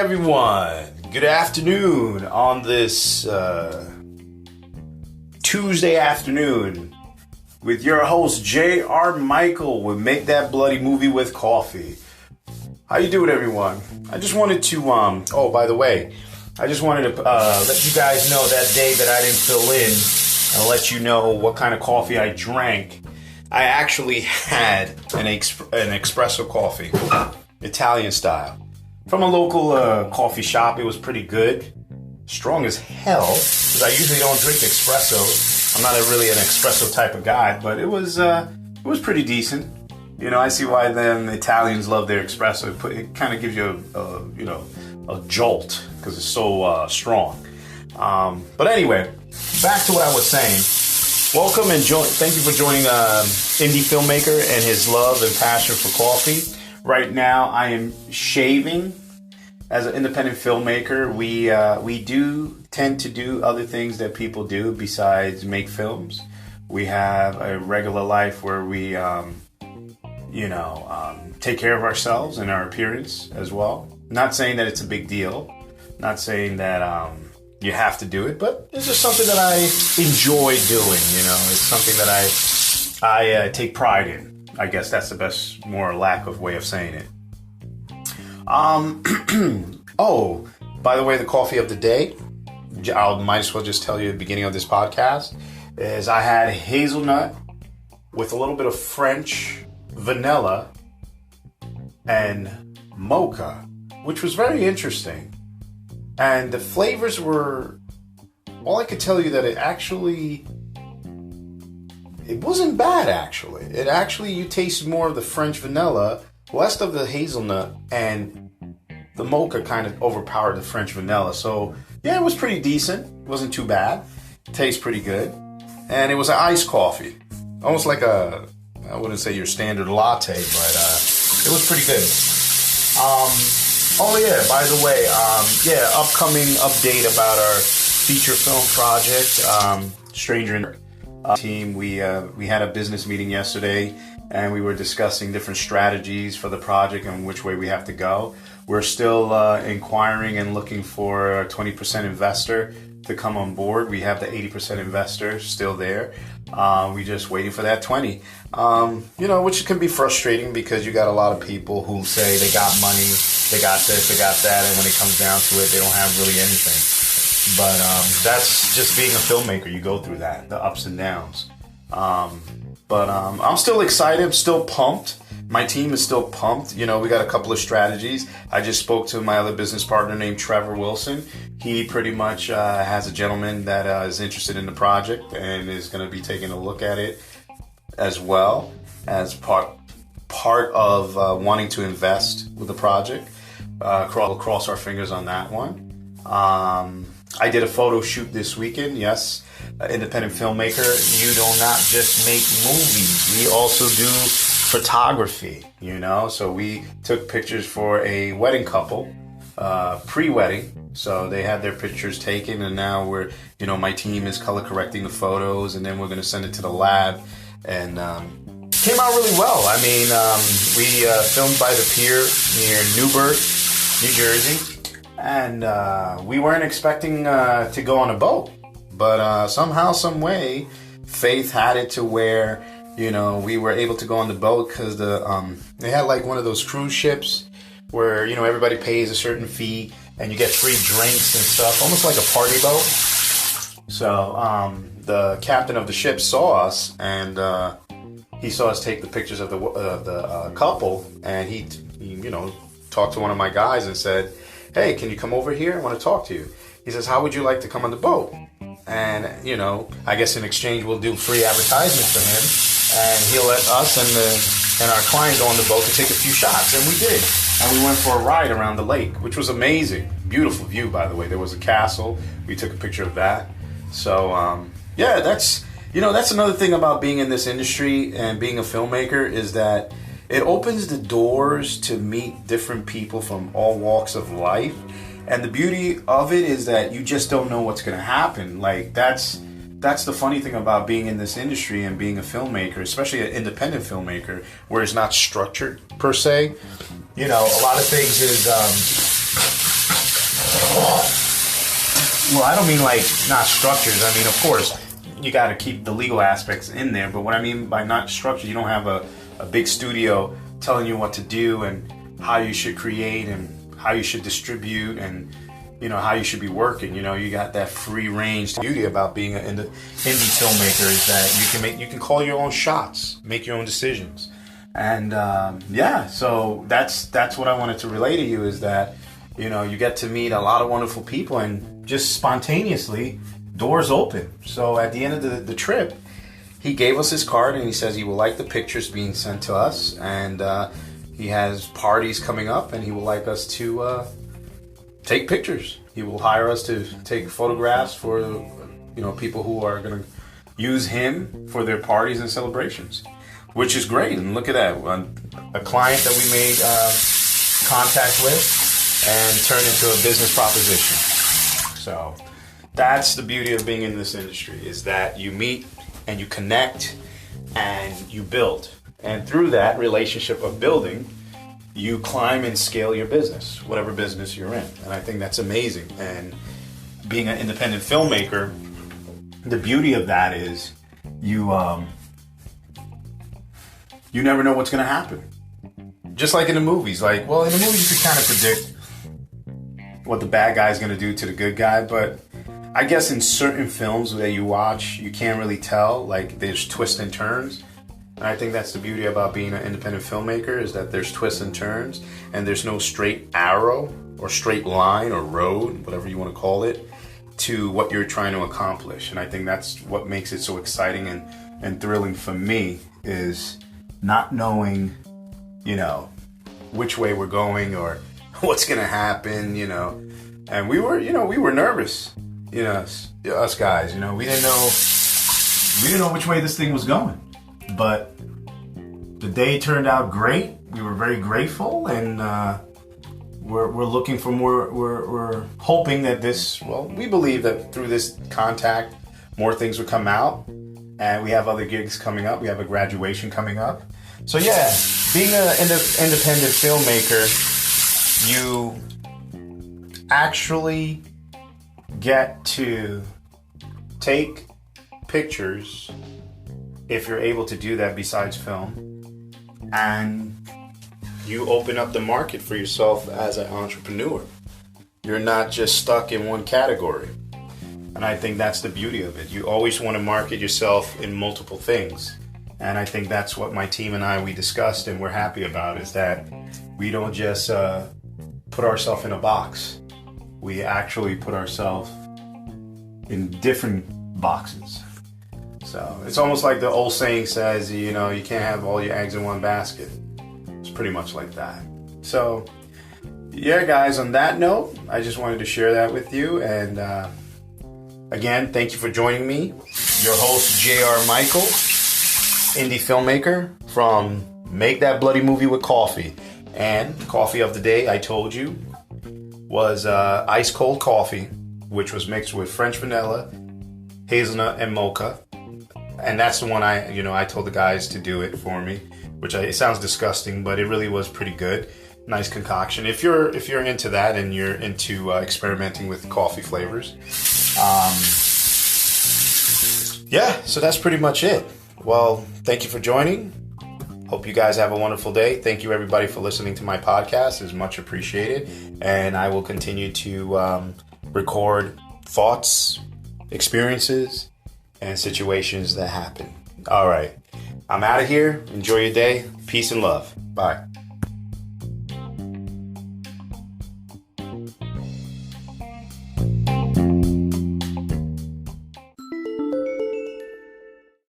everyone. Good afternoon on this Tuesday afternoon with your host J.R. Michael with Make That Bloody Movie with Coffee. How you doing, everyone? I just wanted to, by the way, I just wanted to let you guys know that day that I didn't fill in and let you know what kind of coffee I drank. I actually had an espresso coffee, Italian style, from a local coffee shop. It was pretty good. Strong as hell, because I usually don't drink espresso. I'm not really an espresso type of guy, but it was pretty decent. You know, I see why them Italians love their espresso. It kind of gives you a jolt because it's so strong. But anyway, back to what I was saying. Welcome and thank you for joining Indy Filmaker and his love and passion for coffee. Right now, I am shaving. As an independent filmmaker, we do tend to do other things that people do besides make films. We have a regular life where we, take care of ourselves and our appearance as well. Not saying that it's a big deal. Not saying that you have to do it, but it's just something that I enjoy doing. You know, it's something that I take pride in. I guess that's the best, more lack of way of saying it. Oh, by the way, the coffee of the day, I might as well just tell you at the beginning of this podcast, is I had hazelnut with a little bit of French vanilla and mocha, which was very interesting. And the flavors were, all I could tell you that it wasn't bad, actually. It actually, you taste more of the French vanilla, less of the hazelnut, and the mocha kind of overpowered the French vanilla. So, yeah, it was pretty decent. It wasn't too bad. Tastes pretty good. And it was an iced coffee. Almost like I wouldn't say your standard latte, but it was pretty good. Oh yeah, by the way, upcoming update about our feature film project, Stranger in Team. We had a business meeting yesterday, and we were discussing different strategies for the project and which way we have to go. We're still inquiring and looking for a 20% investor to come on board. We have the 80% investor still there. We're just waiting for that 20. Which can be frustrating because you got a lot of people who say they got money, they got this, they got that, and when it comes down to it, they don't have really anything. But that's just being a filmmaker. You go through that, the ups and downs. But I'm still excited. I'm still pumped. My team is still pumped. You know, we got a couple of strategies. I just spoke to my other business partner named Trevor Wilson. He pretty much has a gentleman that is interested in the project and is going to be taking a look at it as well as part of wanting to invest with the project. We'll cross our fingers on that one. I did a photo shoot this weekend. Yes, independent filmmaker. You do not just make movies. We also do photography, so we took pictures for a wedding couple, pre-wedding. So they had their pictures taken, and now my team is color correcting the photos, and then we're going to send it to the lab. And came out really well. I mean, we filmed by the pier near Newburgh, New Jersey, and we weren't expecting to go on a boat, but somehow, some way, Faith had it to where we were able to go on the boat because they had like one of those cruise ships where everybody pays a certain fee and you get free drinks and stuff, almost like a party boat. So the captain of the ship saw us, and he saw us take the pictures of the couple, and he talked to one of my guys and said, "Hey, can you come over here? I want to talk to you." He says, "How would you like to come on the boat?" And I guess in exchange we'll do free advertisement for him, and he'll let us and our client go on the boat to take a few shots, and we did. And we went for a ride around the lake, which was amazing. Beautiful view, by the way. There was a castle. We took a picture of that. So that's another thing about being in this industry and being a filmmaker is that it opens the doors to meet different people from all walks of life. And the beauty of it is that you just don't know what's going to happen. Like that's the funny thing about being in this industry and being a filmmaker, especially an independent filmmaker, where it's not structured per se. A lot of things is Well, I don't mean like not structures. I mean, of course, you got to keep the legal aspects in there. But what I mean by not structured, you don't have a big studio telling you what to do and how you should create and how you should distribute and, you know, how you should be working. You know, you got that free range. The beauty about being an indie filmmaker is that you can call your own shots, make your own decisions. And yeah, so that's what I wanted to relay to you is that, you know, you get to meet a lot of wonderful people and just spontaneously doors open. So at the end of the trip, he gave us his card and he says he will like the pictures being sent to us, and he has parties coming up and he would like us to take pictures. He will hire us to take photographs for, you know, people who are going to use him for their parties and celebrations, which is great. And look at that, a client that we made contact with and turned into a business proposition. So that's the beauty of being in this industry, is that you meet and you connect and you build. And through that relationship of building, you climb and scale your business, whatever business you're in. And I think that's amazing. And being an independent filmmaker, the beauty of that is you never know what's going to happen. Just like in the movies. Like, well, in the movies you can kind of predict what the bad guy's going to do to the good guy, but I guess in certain films that you watch, you can't really tell. Like, there's twists and turns. And I think that's the beauty about being an independent filmmaker, is that there's twists and turns, and there's no straight arrow or straight line or road, whatever you want to call it, to what you're trying to accomplish. And I think that's what makes it so exciting and thrilling for me, is not knowing, you know, which way we're going or what's going to happen, you know. And we were nervous. You know, us guys, you know, we didn't know which way this thing was going. But the day turned out great. We were very grateful, and we're looking for more. We're hoping that we believe that through this contact, more things will come out, and we have other gigs coming up. We have a graduation coming up. So yeah, being an independent filmmaker, you actually get to take pictures, if you're able to do that besides film, and you open up the market for yourself as an entrepreneur. You're not just stuck in one category. And I think that's the beauty of it. You always want to market yourself in multiple things. And I think that's what my team and we discussed and we're happy about, is that we don't just put ourselves in a box. We actually put ourselves in different boxes. So it's almost like the old saying says, you know, you can't have all your eggs in one basket. It's pretty much like that. So yeah, guys, on that note, I just wanted to share that with you. And again, thank you for joining me. Your host, J.R. Michael, Indy Filmaker from Make That Bloody Movie with Coffee. And the coffee of the day, I told you, was ice cold coffee, which was mixed with French vanilla, hazelnut, and mocha. And that's the one I told the guys to do it for me, it sounds disgusting, but it really was pretty good. Nice concoction. If you're into that and you're into experimenting with coffee flavors, yeah. So that's pretty much it. Well, thank you for joining. Hope you guys have a wonderful day. Thank you everybody for listening to my podcast. It's much appreciated, and I will continue to record thoughts, experiences, and situations that happen. All right. I'm out of here. Enjoy your day. Peace and love. Bye.